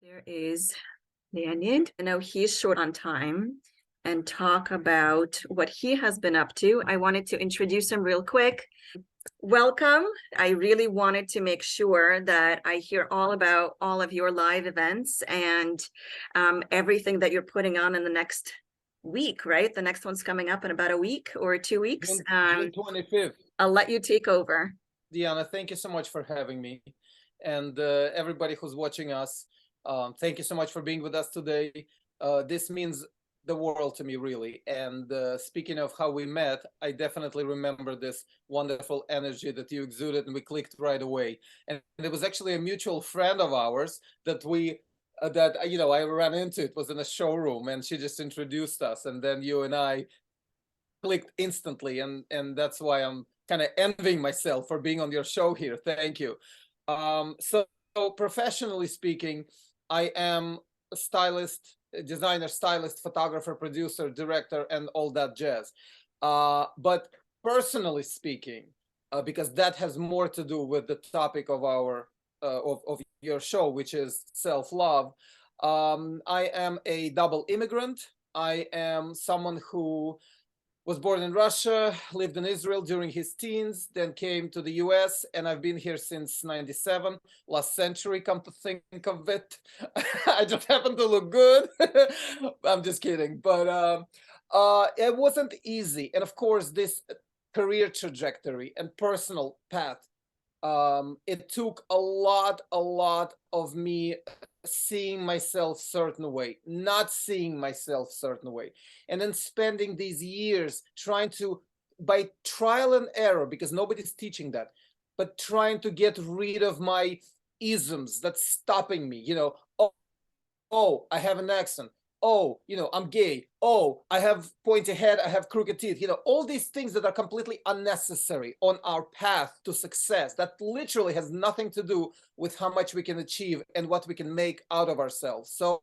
There is Leonid. I know he's short on time and talk about what he has been up to. I wanted to introduce him real quick. Welcome. I really wanted to make sure that I hear all about all of your live events and everything that you're putting on in the next week, right? The next one's coming up in about a week or 2 weeks. June 25th. I'll let you take over. Diana, thank you so much for having me. And everybody who's watching us, thank you so much for being with us today. This means the world to me, really. And speaking of how we met, I definitely remember this wonderful energy that you exuded, and we clicked right away. And it was actually a mutual friend of ours that I ran into. It was in a showroom, and she just introduced us, and then you and I clicked instantly, and that's why I'm kind of envying myself for being on your show here. Thank you. So professionally speaking, I am a stylist, a designer, stylist, photographer, producer, director, and all that jazz. But personally speaking, because that has more to do with the topic of our of your show, which is self-love, I am a double immigrant. I am someone who was born in Russia, lived in Israel during his teens, then came to the US, and I've been here since 97, last century, come to think of it. I just happen to look good. I'm just kidding. But it wasn't easy. And of course, this career trajectory and personal path, it took a lot of me seeing myself certain way, not seeing myself certain way, and then spending these years trying to, by trial and error, because nobody's teaching that, but trying to get rid of my isms that's stopping me. Oh, I have an accent. Oh, I'm gay. Oh, I have pointy head. I have crooked teeth. All these things that are completely unnecessary on our path to success, that literally has nothing to do with how much we can achieve and what we can make out of ourselves. So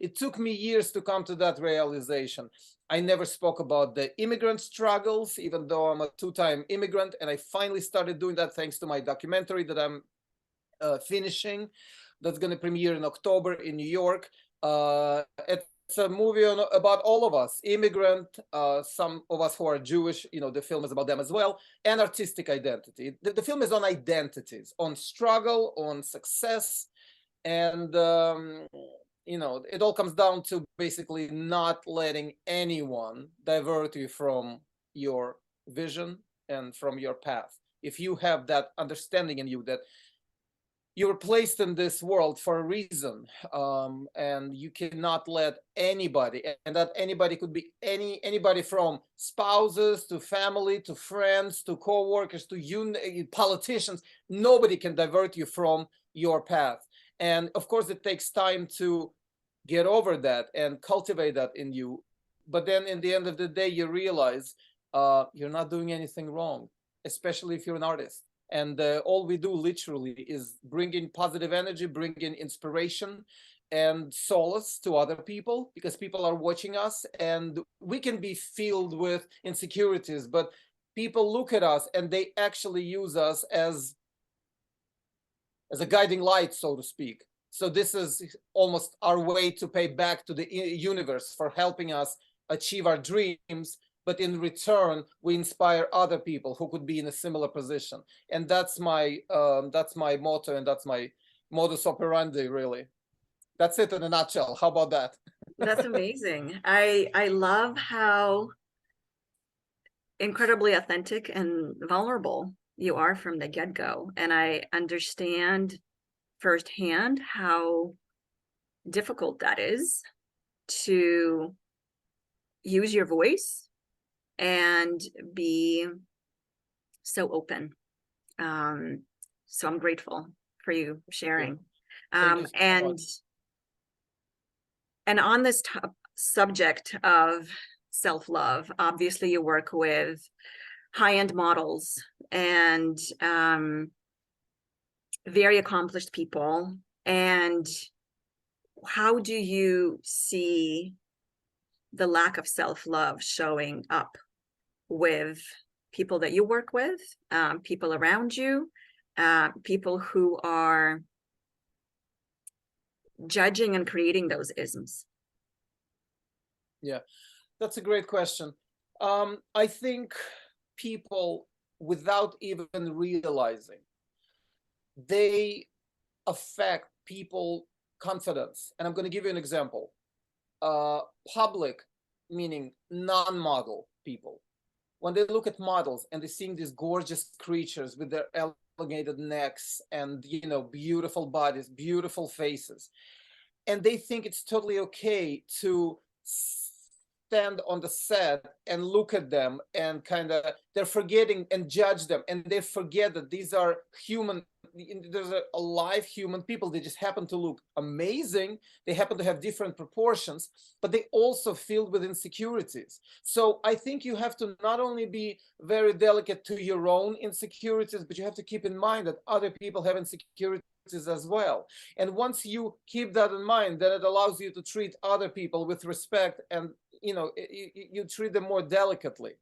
it took me years to come to that realization. I never spoke about the immigrant struggles, even though I'm a two-time immigrant, and I finally started doing that thanks to my documentary that I'm finishing. That's going to premiere in October in New York. It's a movie about all of us, immigrant, some of us who are Jewish, the film is about them as well, and artistic identity. The film is on identities, on struggle, on success, and, it all comes down to basically not letting anyone divert you from your vision and from your path. If you have that understanding in you that you were placed in this world for a reason, and you cannot let anybody, and that anybody could be anybody from spouses to family to friends to co-workers to politicians. Nobody can divert you from your path. And of course, it takes time to get over that and cultivate that in you. But then in the end of the day, you realize you're not doing anything wrong, especially if you're an artist. And all we do literally is bring in positive energy, bring in inspiration and solace to other people, because people are watching us, and we can be filled with insecurities, but people look at us and they actually use us as a guiding light, so to speak. So this is almost our way to pay back to the universe for helping us achieve our dreams. But in return, we inspire other people who could be in a similar position. And that's my motto, and that's my modus operandi, really. That's it in a nutshell. How about that? That's amazing. I love how incredibly authentic and vulnerable you are from the get-go. And I understand firsthand how difficult that is to use your voice and be so open. So I'm grateful for you sharing. Thank you so much. And on this subject of self-love, obviously you work with high-end models and very accomplished people. And how do you see the lack of self-love showing up with people that you work with, people around you, people who are judging and creating those isms? Yeah, that's a great question. I think people, without even realizing, they affect people confidence. And I'm going to give you an example. Public, meaning non-model people, when they look at models and they're seeing these gorgeous creatures with their elongated necks and, you know, beautiful bodies, beautiful faces, and they think it's totally okay to stand on the set and look at them, and kind of they're forgetting and judge them, and they forget that these are human, there's a live human people. They just happen to look amazing, they happen to have different proportions, but they also filled with insecurities. So I think you have to not only be very delicate to your own insecurities, but you have to keep in mind that other people have insecurities as well. And once you keep that in mind, then it allows you to treat other people with respect, and you know, you treat them more delicately.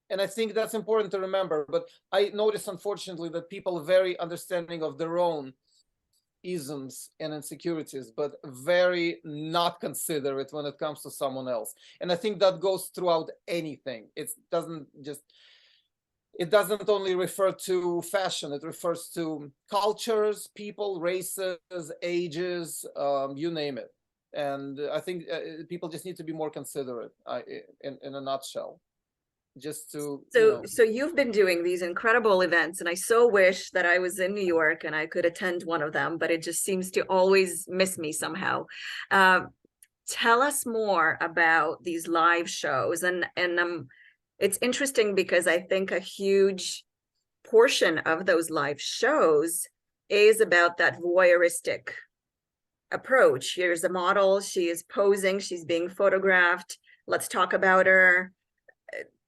And I think that's important to remember. But I notice, unfortunately, that people are very understanding of their own isms and insecurities, but very not considerate when it comes to someone else. And I think that goes throughout anything. It doesn't only refer to fashion, it refers to cultures, people, races, ages, you name it. And I think people just need to be more considerate, in a nutshell, just to, you So, know. so you've been doing these incredible events, and I so wish that I was in New York and I could attend one of them, but it just seems to always miss me somehow. Uh, Tell us more about these live shows, and it's interesting because I think a huge portion of those live shows is about that voyeuristic approach. Here's a model, she is posing, she's being photographed. Let's talk about her.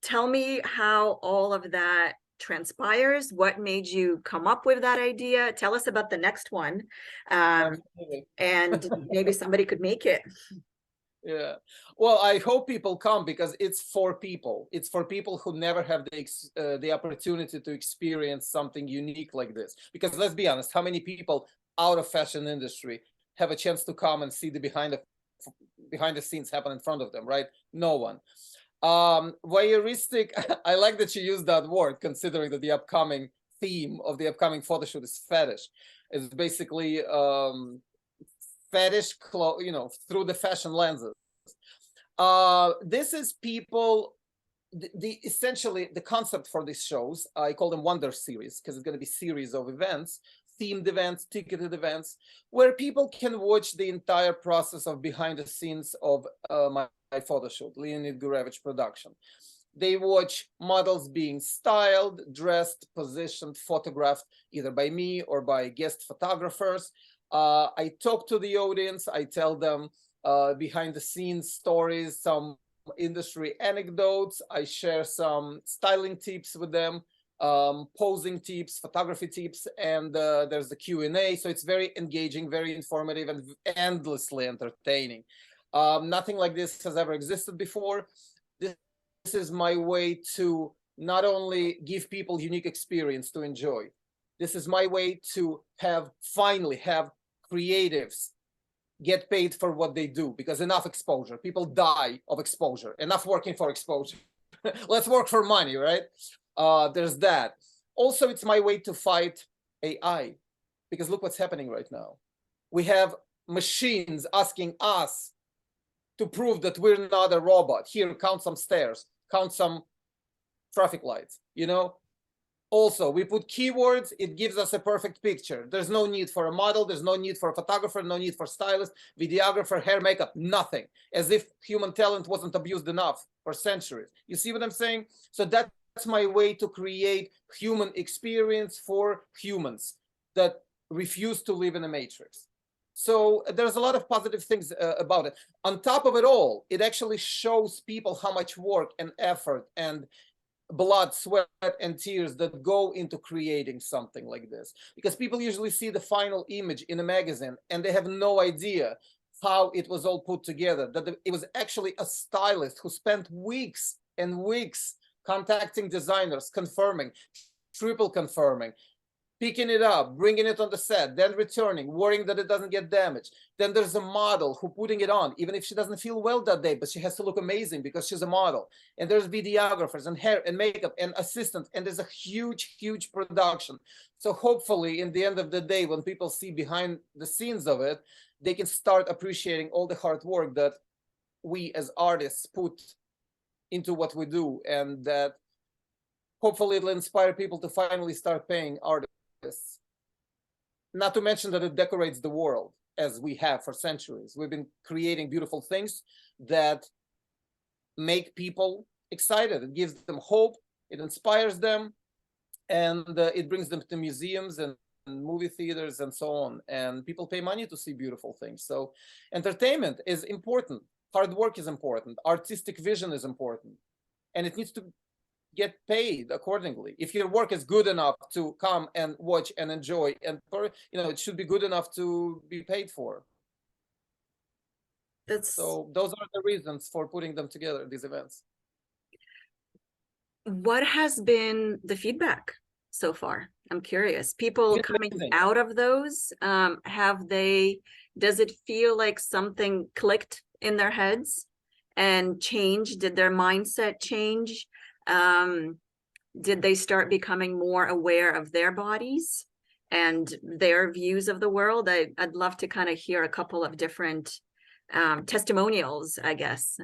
Tell me how all of that transpires. What made you come up with that idea? Tell us about the next one. And maybe somebody could make it. Yeah. Well, I hope people come, because it's for people. It's for people who never have the opportunity to experience something unique like this. Because let's be honest, how many people out of fashion industry have a chance to come and see the behind the scenes happen in front of them, right? No one. Voyeuristic, I like that you used that word, considering that the upcoming theme of the upcoming photo shoot is fetish. It's basically fetish, you know, through the fashion lenses. This is people, essentially the concept for these shows, I call them Wonderseries, because it's going to be series of events, themed events, ticketed events, where people can watch the entire process of behind the scenes of my photo shoot, Leonid Gurevich production. They watch models being styled, dressed, positioned, photographed, either by me or by guest photographers. I talk to the audience, I tell them behind the scenes stories, some industry anecdotes, I share some styling tips with them, posing tips, photography tips, and there's the Q&A. So it's very engaging, very informative, and endlessly entertaining. Nothing like this has ever existed before. This is my way to not only give people unique experience to enjoy, this is my way to finally have creatives get paid for what they do, because enough exposure. People die of exposure. Enough working for exposure. Let's work for money, right? There's that. Also, it's my way to fight AI, because look what's happening right now. We have machines asking us to prove that we're not a robot. Here, count some stairs, count some traffic lights, you know? Also, we put keywords, it gives us a perfect picture. There's no need for a model, there's no need for a photographer, no need for stylist, videographer, hair, makeup, nothing. As if human talent wasn't abused enough for centuries. You see what I'm saying? So that's my way to create human experience for humans that refuse to live in a matrix. So there's a lot of positive things about it. On top of it all, it actually shows people how much work and effort and blood, sweat, and tears that go into creating something like this. Because people usually see the final image in a magazine and they have no idea how it was all put together, that it was actually a stylist who spent weeks and weeks contacting designers, confirming, triple confirming, picking it up, bringing it on the set, then returning, worrying that it doesn't get damaged. Then there's a model who putting it on, even if she doesn't feel well that day, but she has to look amazing because she's a model. And there's videographers and hair and makeup and assistants, and there's a huge, huge production. So hopefully in the end of the day, when people see behind the scenes of it, they can start appreciating all the hard work that we as artists put into what we do, and that hopefully it'll inspire people to finally start paying artists. Not to mention that it decorates the world, as we have for centuries. We've been creating beautiful things that make people excited. It gives them hope, it inspires them, and it brings them to museums and movie theaters and so on. And people pay money to see beautiful things. So entertainment is important. Hard work is important. Artistic vision is important. And it needs to get paid accordingly. If your work is good enough to come and watch and enjoy, and it should be good enough to be paid for. So those are the reasons for putting them together, these events. What has been the feedback so far? I'm curious. People coming out of those, does it feel like something clicked in their heads and changed? Did their mindset change? Did they start becoming more aware of their bodies and their views of the world? I'd love to kind of hear a couple of different testimonials, I guess.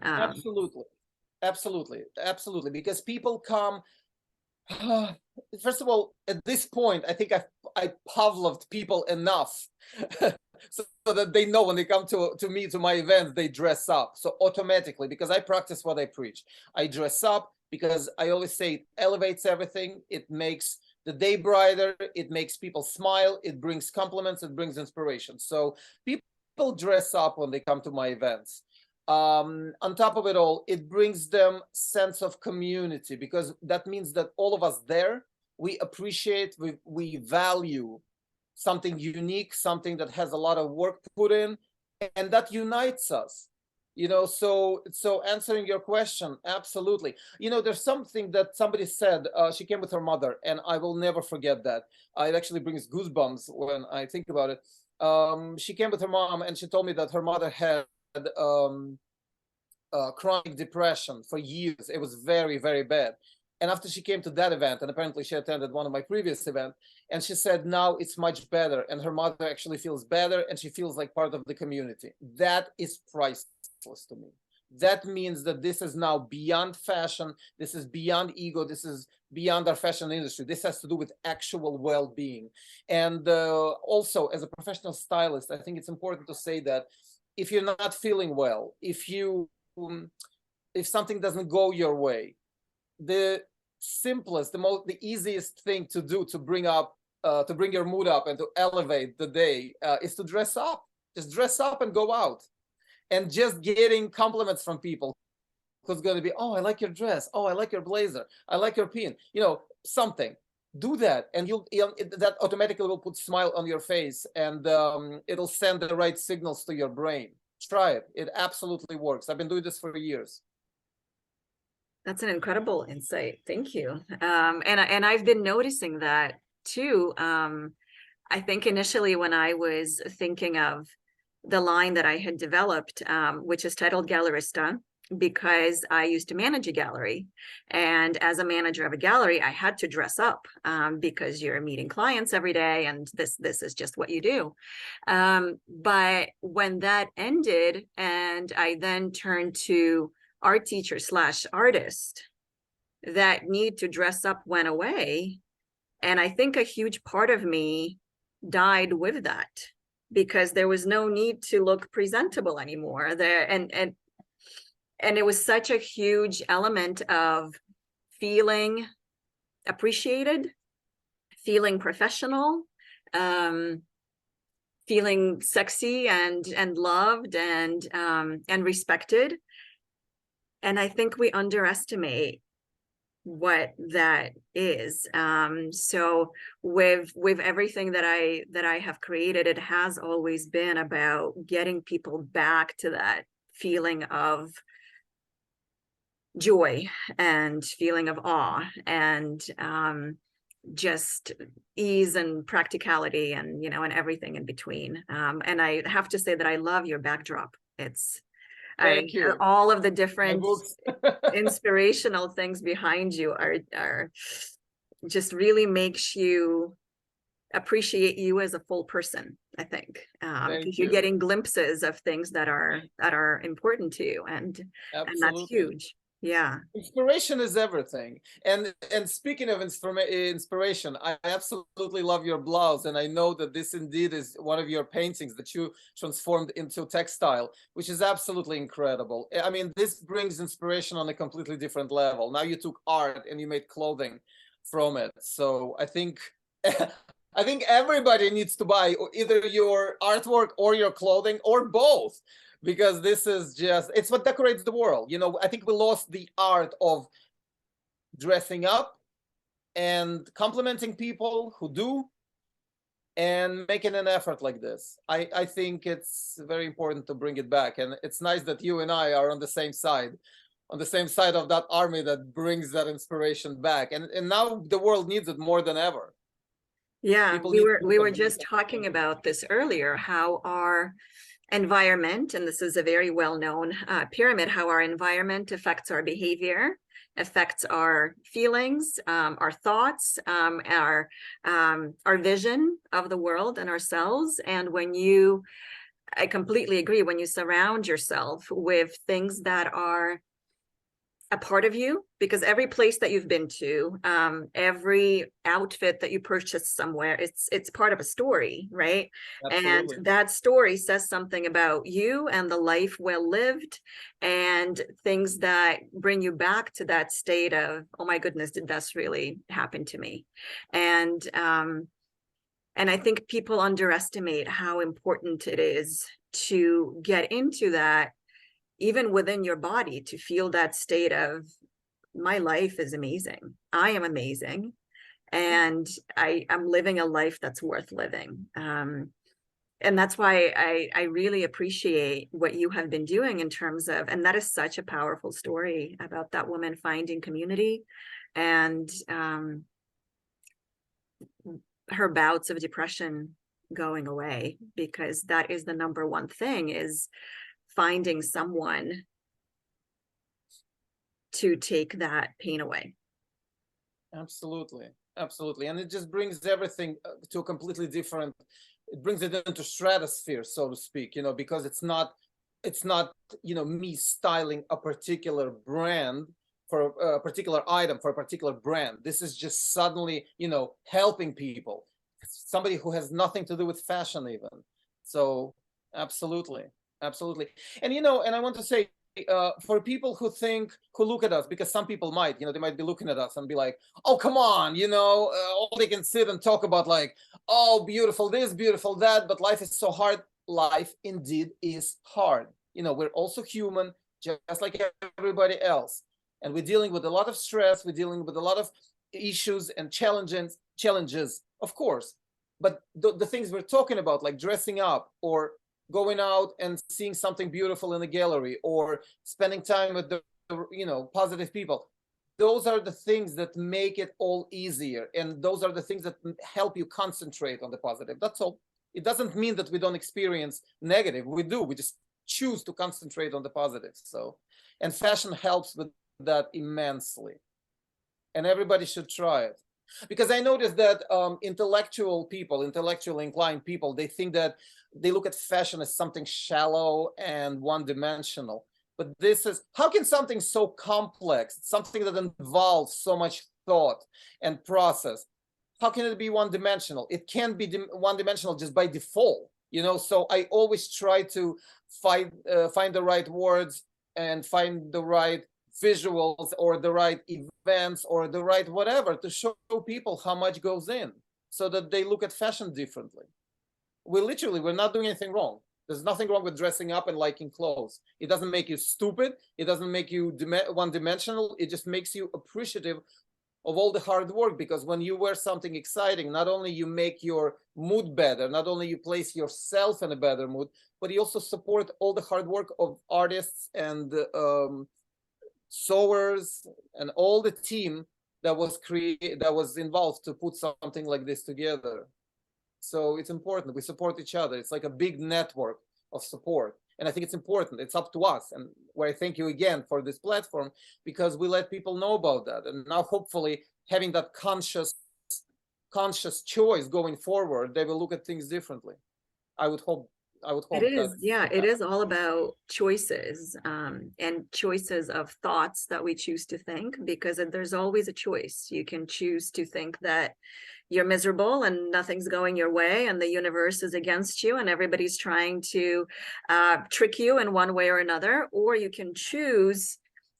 Absolutely, because people come, first of all, at this point, I think I Pavloved people enough so that they know when they come to me, to my events, they dress up. So automatically, because I practice what I preach, I dress up, because I always say it elevates everything. It makes the day brighter. It makes people smile. It brings compliments. It brings inspiration. So people dress up when they come to my events. On top of it all, it brings them sense of community, because that means that all of us there, we appreciate, we value something unique, something that has a lot of work put in, and that unites us. So answering your question, absolutely. There's something that somebody said. She came with her mother, and I will never forget that. It actually brings goosebumps when I think about it. She came with her mom, and she told me that her mother had chronic depression for years. It was very, very bad. And after she came to that event, and apparently she attended one of my previous events, and she said now it's much better, and her mother actually feels better, and she feels like part of the community. That is priceless to me. That means that this is now beyond fashion. This is beyond ego. This is beyond our fashion industry. This has to do with actual well-being. And also, as a professional stylist, I think it's important to say that if you're not feeling well, if something doesn't go your way, the simplest, the easiest thing to do to bring your mood up and to elevate the day is to dress up. Just dress up and go out. And just getting compliments from people who's going to be, oh, I like your dress. Oh, I like your blazer. I like your pin. Something. Do that, and that automatically will put a smile on your face, and it'll send the right signals to your brain. Try it. It absolutely works. I've been doing this for years. That's an incredible insight. Thank you. And I've been noticing that too. I think initially when I was thinking of the line that I had developed, which is titled Gallerista, because I used to manage a gallery. And as a manager of a gallery, I had to dress up because you're meeting clients every day, and this is just what you do. But when that ended, and I then turned to art teacher / artist, that need to dress up went away. And I think a huge part of me died with that, because there was no need to look presentable anymore there. And it was such a huge element of feeling appreciated, feeling professional, feeling sexy and loved and respected. And I think we underestimate what that is. So with everything that I have created, it has always been about getting people back to that feeling of joy and feeling of awe, and just ease and practicality and, you know, and everything in between. And I have to say that I love your backdrop. It's Thank you. all of the My different books. inspirational things behind you are just really makes you appreciate you as a full person, I think, Thank because you're you. getting glimpses of things that are important to you, and that's Absolutely. huge. Yeah. Inspiration is everything. And speaking of inspiration, I absolutely love your blouse, and I know that this indeed is one of your paintings that you transformed into textile, which is absolutely incredible. I mean, this brings inspiration on a completely different level. Now you took art and you made clothing from it. So I think I think everybody needs to buy either your artwork or your clothing or both, because this is just, it's what decorates the world. You know, I think we lost the art of dressing up and complimenting people who do and making an effort like this. I think it's very important to bring it back, and it's nice that you and I are on the same side, of that army that brings that inspiration back, and now the world needs it more than ever. Yeah, People we need were proof we of were the just talking about this earlier, how our environment, and this is a very well-known pyramid, how our environment affects our behavior, affects our feelings, our thoughts, our vision of the world and ourselves. And I completely agree, when you surround yourself with things that are a part of you, because every place that you've been to, every outfit that you purchase somewhere, it's part of a story, right? And Absolutely. that story says something about you and the life well lived, and things that bring you back to that state of, oh my goodness, did this really happen to me? And I think people underestimate how important it is to get into that, even within your body, to feel that state of, my life is amazing, I am amazing, and I'm living a life that's worth living. And that's why I really appreciate what you have been doing in terms of, and that is such a powerful story about that woman finding community, and her bouts of depression going away, because that is the number one thing, is finding someone to take that pain away. Absolutely. Absolutely. And it just brings everything to a completely different, it brings it into stratosphere, so to speak, you know, because it's not, you know, me styling a particular brand for a particular item for a particular brand. This is just suddenly, you know, helping people, somebody who has nothing to do with fashion even. So absolutely. Absolutely. And, you know, and I want to say, for people who look at us, because some people might, you know, they might be looking at us and be like, oh, come on, you know, all they can sit and talk about, like, oh, beautiful this, beautiful that, but life is so hard. Life indeed is hard. You know, we're also human, just like everybody else. And we're dealing with a lot of stress. We're dealing with a lot of issues and challenges, of course. But the things we're talking about, like dressing up or going out and seeing something beautiful in the gallery or spending time with the, you know, positive people, those are the things that make it all easier, and those are the things that help you concentrate on the positive. That's all. It doesn't mean that we don't experience negative. We do. We just choose to concentrate on the positive. So, and fashion helps with that immensely, and everybody should try it. Because I noticed that intellectually inclined people, they think that they look at fashion as something shallow and one-dimensional. But this is, how can something so complex, something that involves so much thought and process, how can it be one-dimensional? It can't be one-dimensional just by default, you know. So I always try to find the right words and find the right visuals or the right events or the right whatever to show people how much goes in, so that they look at fashion differently. We're not doing anything wrong. There's nothing wrong with dressing up and liking clothes. It doesn't make you stupid. It doesn't make you one-dimensional. It just makes you appreciative of all the hard work, because when you wear something exciting, not only you make your mood better, not only you place yourself in a better mood, but you also support all the hard work of artists and sewers and all the team that was involved to put something like this together. So it's important we support each other. It's like a big network of support, and I think it's important. It's up to us, and where I thank you again for this platform, because we let people know about that, and now hopefully having that conscious choice going forward, they will look at things differently. I would hope It is, that's yeah, what it is happens. all about choices, and choices of thoughts that we choose to think, because there's always a choice. You can choose to think that you're miserable and nothing's going your way and the universe is against you and everybody's trying to trick you in one way or another, or you can choose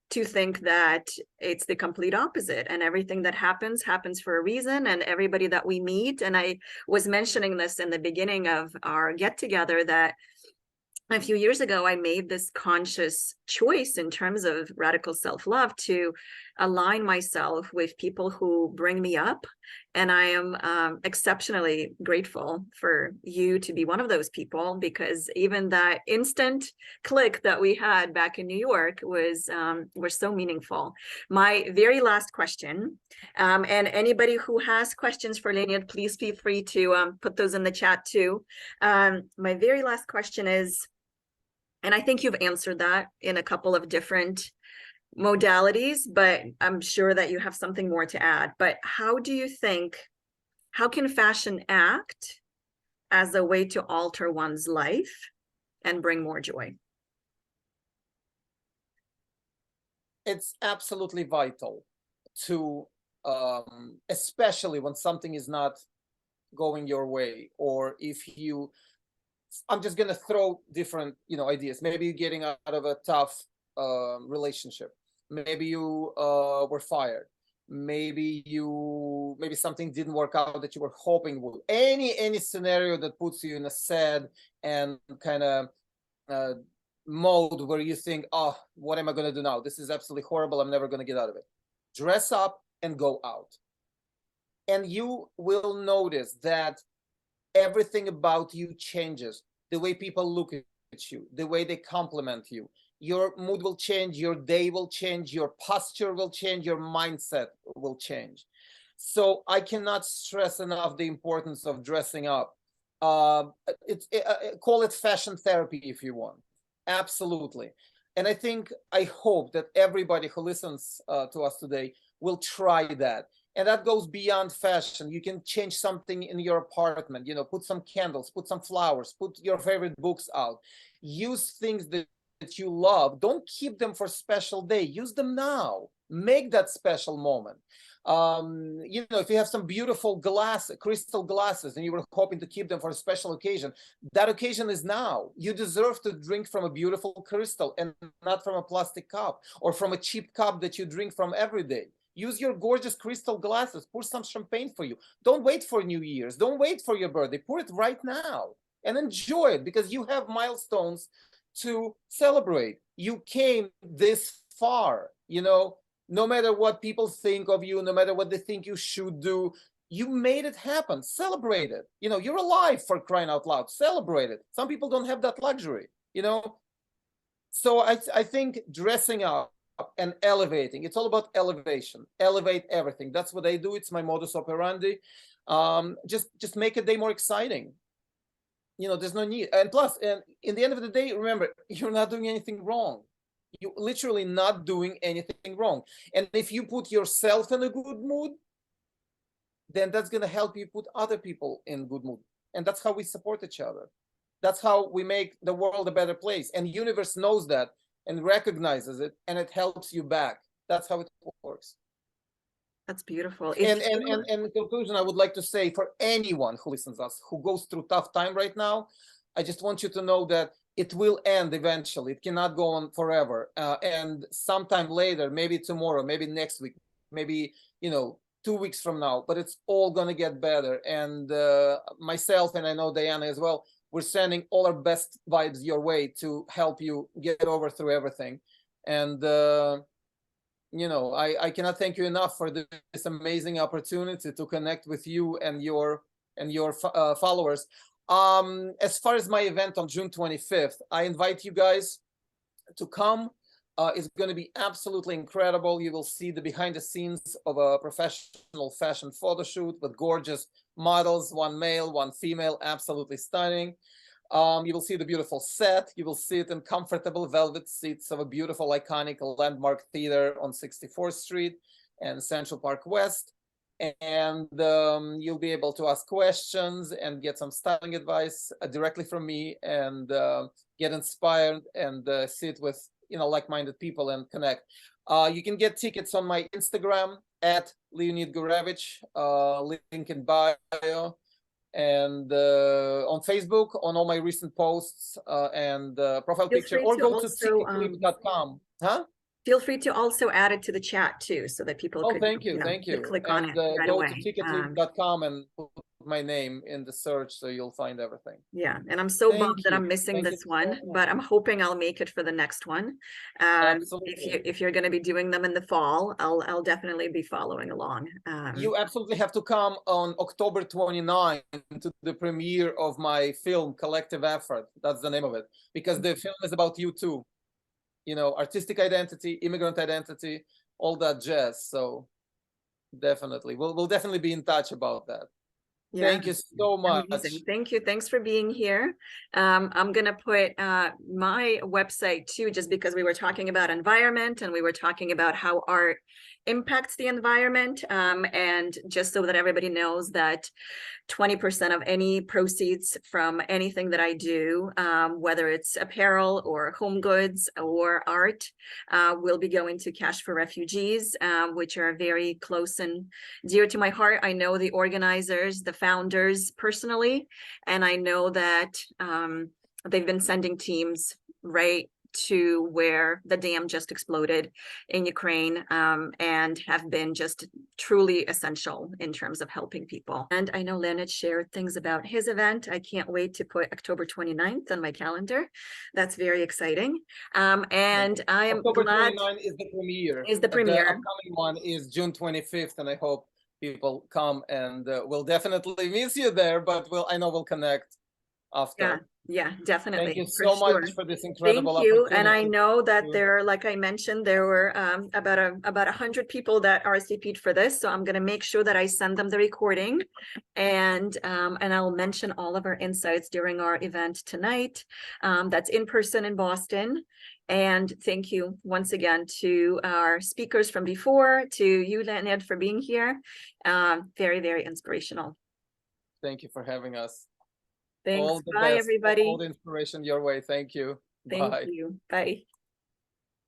to think that it's the complete opposite and everything that happens for a reason, and everybody that we meet. And I was mentioning this in the beginning of our get together, that a few years ago, I made this conscious choice in terms of radical self-love to align myself with people who bring me up. And I am exceptionally grateful for you to be one of those people, because even that instant click that we had back in New York was so meaningful. My very last question, and anybody who has questions for Leonid, please feel free to put those in the chat too. My very last question is, and I think you've answered that in a couple of different modalities, but I'm sure that you have something more to add. But how can fashion act as a way to alter one's life and bring more joy? It's absolutely vital to, especially when something is not going your way, or if you, I'm just gonna throw different, ideas. Maybe you're getting out of a tough relationship. Maybe you were fired. Maybe something didn't work out that you were hoping would. Any scenario that puts you in a sad and kind of mode where you think, oh, what am I gonna do now? This is absolutely horrible. I'm never gonna get out of it. Dress up and go out, and you will notice that everything about you changes. The way people look at you, the way they compliment you, your mood will change, your day will change, your posture will change, your mindset will change. So I cannot stress enough the importance of dressing up. Call it fashion therapy if you want. Absolutely. And I hope that everybody who listens to us today will try that. And that goes beyond fashion. You can change something in your apartment, put some candles, put some flowers, put your favorite books out. Use things that you love. Don't keep them for special day. Use them now. Make that special moment. If you have some beautiful crystal glasses, and you were hoping to keep them for a special occasion, that occasion is now. You deserve to drink from a beautiful crystal and not from a plastic cup or from a cheap cup that you drink from every day. Use your gorgeous crystal glasses. Pour some champagne for you. Don't wait for New Year's. Don't wait for your birthday. Pour it right now and enjoy it, because you have milestones to celebrate. You came this far, no matter what people think of you, no matter what they think you should do, you made it happen. Celebrate it. You're alive, for crying out loud. Celebrate it. Some people don't have that luxury, So I think dressing up and elevating, it's all about elevation. Elevate everything. That's what I do. It's my modus operandi. Just make a day more exciting. There's no need. And plus, and in the end of the day, remember, you're not doing anything wrong. You're literally not doing anything wrong. And if you put yourself in a good mood, then that's going to help you put other people in good mood. And that's how we support each other. That's how we make the world a better place. And the universe knows that and recognizes it, and it helps you back. That's how it works. That's beautiful. And in conclusion, I would like to say, for anyone who listens to us, who goes through tough time right now, I just want you to know that it will end eventually. It cannot go on forever. And sometime later, maybe tomorrow, maybe next week, maybe 2 weeks from now, but it's all going to get better. And myself, and I know Diana as well, we're sending all our best vibes your way to help you get over through everything. And I cannot thank you enough for this amazing opportunity to connect with you and your followers. As far as my event on June 25th, I invite you guys to come. is going to be absolutely incredible. You will see the behind the scenes of a professional fashion photo shoot with gorgeous models, one male, one female, absolutely stunning. You will see the beautiful set. You will sit in comfortable velvet seats of a beautiful, iconic landmark theater on 64th Street and Central Park West. And you'll be able to ask questions and get some styling advice directly from me, and get inspired and sit with like-minded people and connect. You can get tickets on my Instagram at Leonid Gurevich, link in bio, and on Facebook on all my recent posts and profile Feel picture, free or to go to also ticketclip.com. Huh? feel free to also add it to the chat too, so that people Oh, could, thank you, could click on and it right go to away. ticketleap.com and put my name in the search, so you'll find everything. Yeah, and I'm so bummed Thank that you. I'm missing Thank you this so one, much. but I'm hoping I'll make it for the next one. Absolutely. If you're going to be doing them in the fall, I'll definitely be following along. You absolutely have to come on October 29th to the premiere of my film, Collective Effort. That's the name of it, because the film is about you too. Artistic identity, immigrant identity, all that jazz. So definitely, we'll definitely be in touch about that. Yeah, Thank you so much. amazing. Thank you. Thanks for being here. I'm going to put my website too, just because we were talking about environment and we were talking about how art impacts the environment. And just so that everybody knows that 20% of any proceeds from anything that I do, whether it's apparel or home goods or art, will be going to Cash for Refugees, which are very close and dear to my heart. I know the organizers, the founders personally, and I know that they've been sending teams right to where the dam just exploded in Ukraine, and have been just truly essential in terms of helping people. And I know Leonid shared things about his event. I can't wait to put October 29th on my calendar. That's very exciting. And I am October glad 29 is the premiere. The upcoming one is June 25th, and I hope people come, and we'll definitely miss you there, but I know we'll connect after. Yeah, definitely. Thank you so much for this incredible Thank you. opportunity. And I know that there, like I mentioned, there were about 100 people that RSVP'd for this. So I'm going to make sure that I send them the recording, and I'll mention all of our insights during our event tonight. That's in person in Boston. And thank you once again to our speakers from before, to you, Leonid, for being here. Very, very inspirational. Thank you for having us. Thanks. All the Bye, best. everybody. All the inspiration your way. Thank you. Thank Bye. you. Bye.